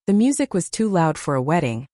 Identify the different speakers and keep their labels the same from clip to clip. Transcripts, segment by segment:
Speaker 1: The music was too loud for a wedding.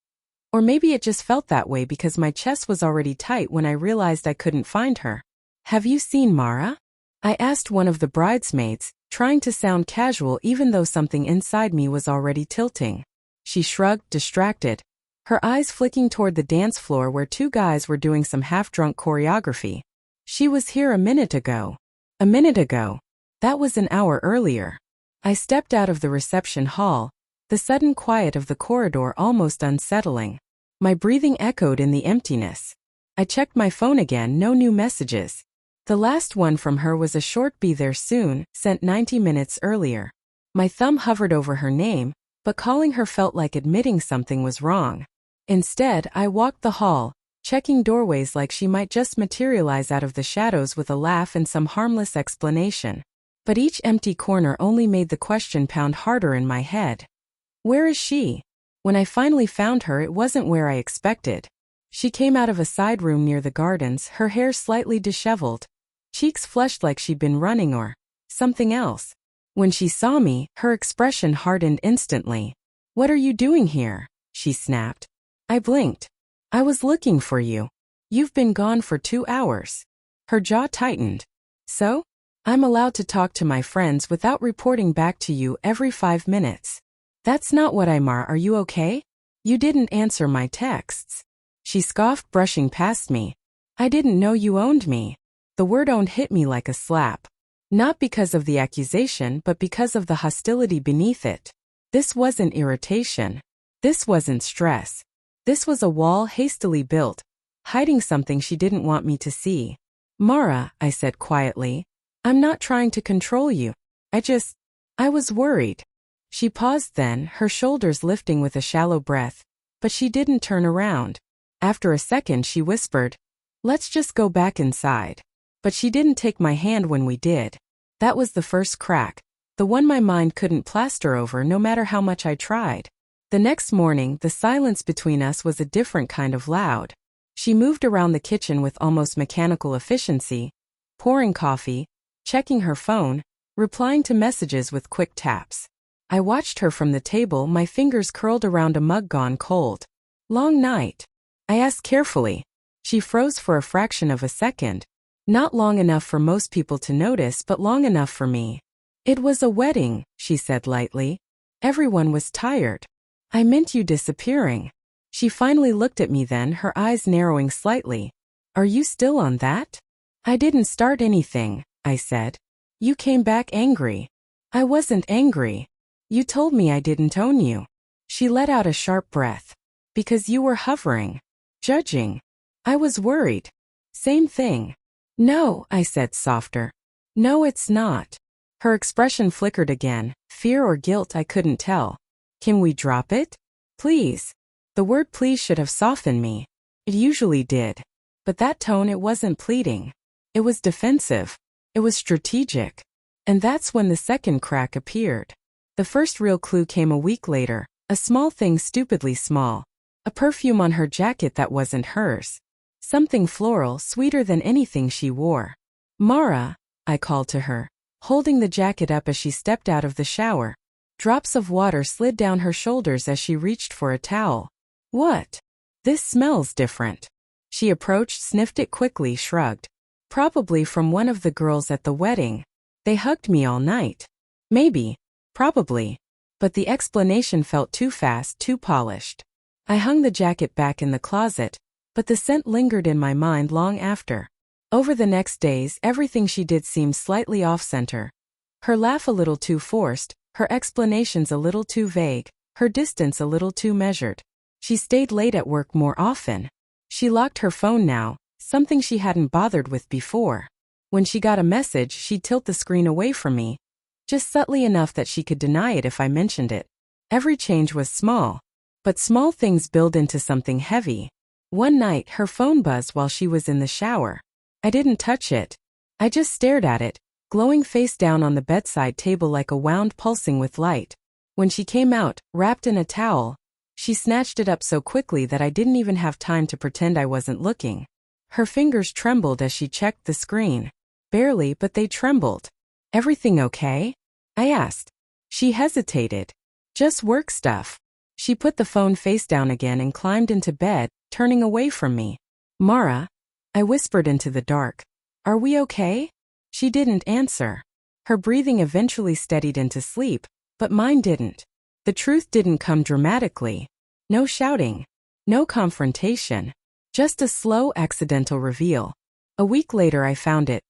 Speaker 1: Or maybe it just felt that way because my chest was already tight when I realized I couldn't find her. "Have you seen Mara?" I asked one of the bridesmaids, trying to sound casual even though something inside me was already tilting. She shrugged, distracted, her eyes flicking toward the dance floor where two guys were doing some half-drunk choreography. "She was here a minute ago." A minute ago. That was an hour earlier. I stepped out of the reception hall, the sudden quiet of the corridor almost unsettling. My breathing echoed in the emptiness. I checked my phone again, no new messages. The last one from her was a short "be there soon," sent 90 minutes earlier. My thumb hovered over her name, but calling her felt like admitting something was wrong. Instead, I walked the hall, checking doorways like she might just materialize out of the shadows with a laugh and some harmless explanation. But each empty corner only made the question pound harder in my head. Where is she? When I finally found her, it wasn't where I expected. She came out of a side room near the gardens, her hair slightly disheveled, cheeks flushed like she'd been running or something else. When she saw me, her expression hardened instantly. "What are you doing here?" she snapped. I blinked. "I was looking for you. You've been gone for 2 hours. Her jaw tightened. "So? I'm allowed to talk to my friends without reporting back to you every 5 minutes. "That's not what are you okay? You didn't answer my texts." She scoffed, brushing past me. "I didn't know you owned me." The word "owned" hit me like a slap. Not because of the accusation, but because of the hostility beneath it. This wasn't irritation. This wasn't stress. This was a wall hastily built, hiding something she didn't want me to see. "Mara," I said quietly, "I'm not trying to control you. I was worried." She paused then, her shoulders lifting with a shallow breath, but she didn't turn around. After a second she whispered, "Let's just go back inside." But she didn't take my hand when we did. That was the first crack, the one my mind couldn't plaster over no matter how much I tried. The next morning, the silence between us was a different kind of loud. She moved around the kitchen with almost mechanical efficiency, pouring coffee, checking her phone, replying to messages with quick taps. I watched her from the table, my fingers curled around a mug gone cold. "Long night?" I asked carefully. She froze for a fraction of a second. Not long enough for most people to notice, but long enough for me. "It was a wedding," she said lightly. "Everyone was tired. I meant you disappearing." She finally looked at me then, her eyes narrowing slightly. "Are you still on that?" "I didn't start anything," I said. "You came back angry." "I wasn't angry. You told me I didn't own you." She let out a sharp breath. "Because you were hovering. Judging. I was worried." "Same thing." "No," I said softer. "No, it's not." Her expression flickered again, fear or guilt I couldn't tell. "Can we drop it? Please." The word "please" should have softened me. It usually did. But that tone, it wasn't pleading. It was defensive. It was strategic. And that's when the second crack appeared. The first real clue came a week later, a small thing, stupidly small. A perfume on her jacket that wasn't hers. Something floral, sweeter than anything she wore. "Mara," I called to her, holding the jacket up as she stepped out of the shower. Drops of water slid down her shoulders as she reached for a towel. "What? This smells different." She approached, sniffed it quickly, shrugged. "Probably from one of the girls at the wedding. They hugged me all night." Maybe. Probably. But the explanation felt too fast, too polished. I hung the jacket back in the closet, but the scent lingered in my mind long after. Over the next days, everything she did seemed slightly off-center. Her laugh a little too forced, her explanations a little too vague, her distance a little too measured. She stayed late at work more often. She locked her phone now, something she hadn't bothered with before. When she got a message, she'd tilt the screen away from me, just subtly enough that she could deny it if I mentioned it. Every change was small, but small things build into something heavy. One night, her phone buzzed while she was in the shower. I didn't touch it. I just stared at it, glowing face down on the bedside table like a wound pulsing with light. When she came out, wrapped in a towel, she snatched it up so quickly that I didn't even have time to pretend I wasn't looking. Her fingers trembled as she checked the screen. Barely, but they trembled. "Everything okay?" I asked. She hesitated. "Just work stuff." She put the phone face down again and climbed into bed, turning away from me. Mara, I whispered into the dark. Are we okay? She didn't answer. Her breathing eventually steadied into sleep, but mine didn't. The truth didn't come dramatically. No shouting. No confrontation. Just a slow, accidental reveal. A week later I found it.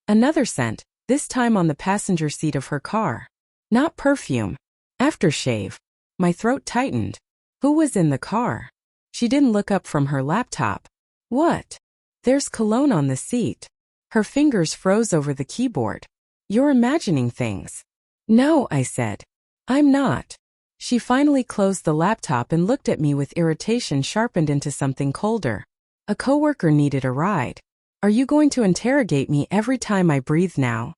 Speaker 1: Another scent, this time on the passenger seat of her car. Not perfume. Aftershave. My throat tightened. Who was in the car? She didn't look up from her laptop. What? There's cologne on the seat. Her fingers froze over the keyboard. You're imagining things. No, I said. I'm not. She finally closed the laptop and looked at me with irritation sharpened into something colder. A coworker needed a ride. Are you going to interrogate me every time I breathe now?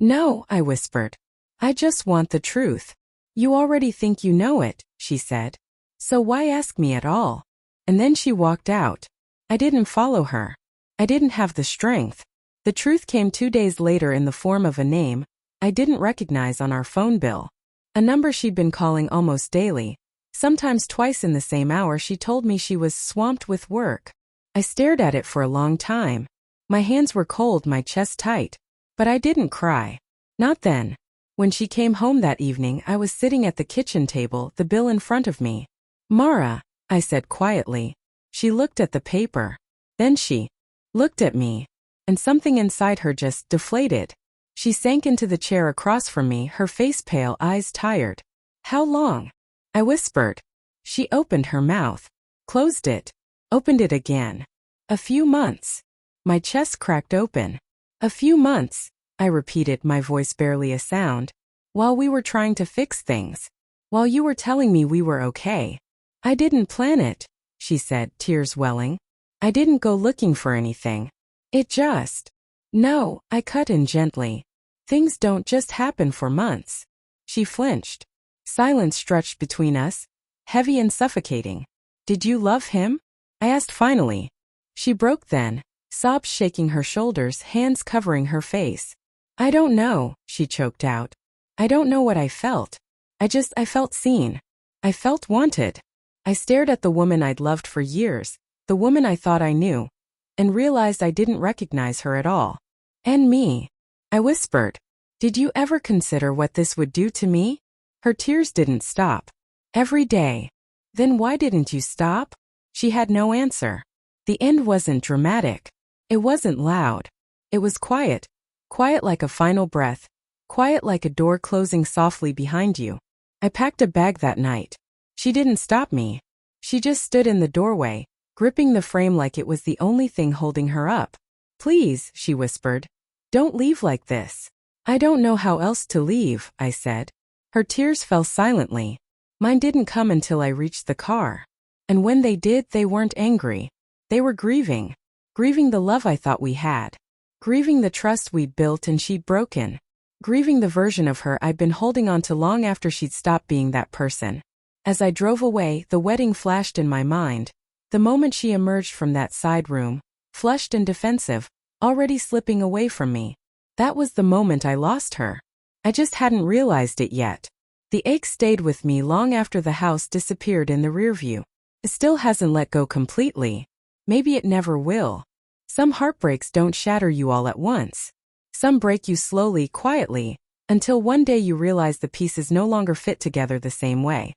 Speaker 1: No, I whispered. I just want the truth. You already think you know it, she said. So why ask me at all? And then she walked out. I didn't follow her. I didn't have the strength. The truth came 2 days later in the form of a name I didn't recognize on our phone bill. A number she'd been calling almost daily. Sometimes twice in the same hour she told me she was swamped with work. I stared at it for a long time. My hands were cold, my chest tight. But I didn't cry. Not then. When she came home that evening, I was sitting at the kitchen table, the bill in front of me. Mara, I said quietly. She looked at the paper. Then she looked at me. And something inside her just deflated. She sank into the chair across from me, her face pale, eyes tired. How long? I whispered. She opened her mouth. Closed it. Opened it again. A few months. My chest cracked open. A few months, I repeated, my voice barely a sound. While we were trying to fix things. While you were telling me we were okay. I didn't plan it, she said, tears welling. I didn't go looking for anything. It just... No, I cut in gently. Things don't just happen for months. She flinched. Silence stretched between us, heavy and suffocating. Did you love him? I asked finally. She broke then, sobs shaking her shoulders, hands covering her face. I don't know, she choked out. I don't know what I felt. I felt seen. I felt wanted. I stared at the woman I'd loved for years, the woman I thought I knew, and realized I didn't recognize her at all. And me. I whispered. Did you ever consider what this would do to me? Her tears didn't stop. Every day. Then why didn't you stop? She had no answer. The end wasn't dramatic. It wasn't loud. It was quiet. Quiet like a final breath. Quiet like a door closing softly behind you. I packed a bag that night. She didn't stop me. She just stood in the doorway, gripping the frame like it was the only thing holding her up. Please, she whispered. Don't leave like this. I don't know how else to leave, I said. Her tears fell silently. Mine didn't come until I reached the car. And when they did, they weren't angry. They were grieving. Grieving the love I thought we had. Grieving the trust we'd built and she'd broken. Grieving the version of her I'd been holding on to long after she'd stopped being that person. As I drove away, the wedding flashed in my mind. The moment she emerged from that side room, flushed and defensive, already slipping away from me. That was the moment I lost her. I just hadn't realized it yet. The ache stayed with me long after the house disappeared in the rearview. It still hasn't let go completely. Maybe it never will. Some heartbreaks don't shatter you all at once. Some break you slowly, quietly, until one day you realize the pieces no longer fit together the same way.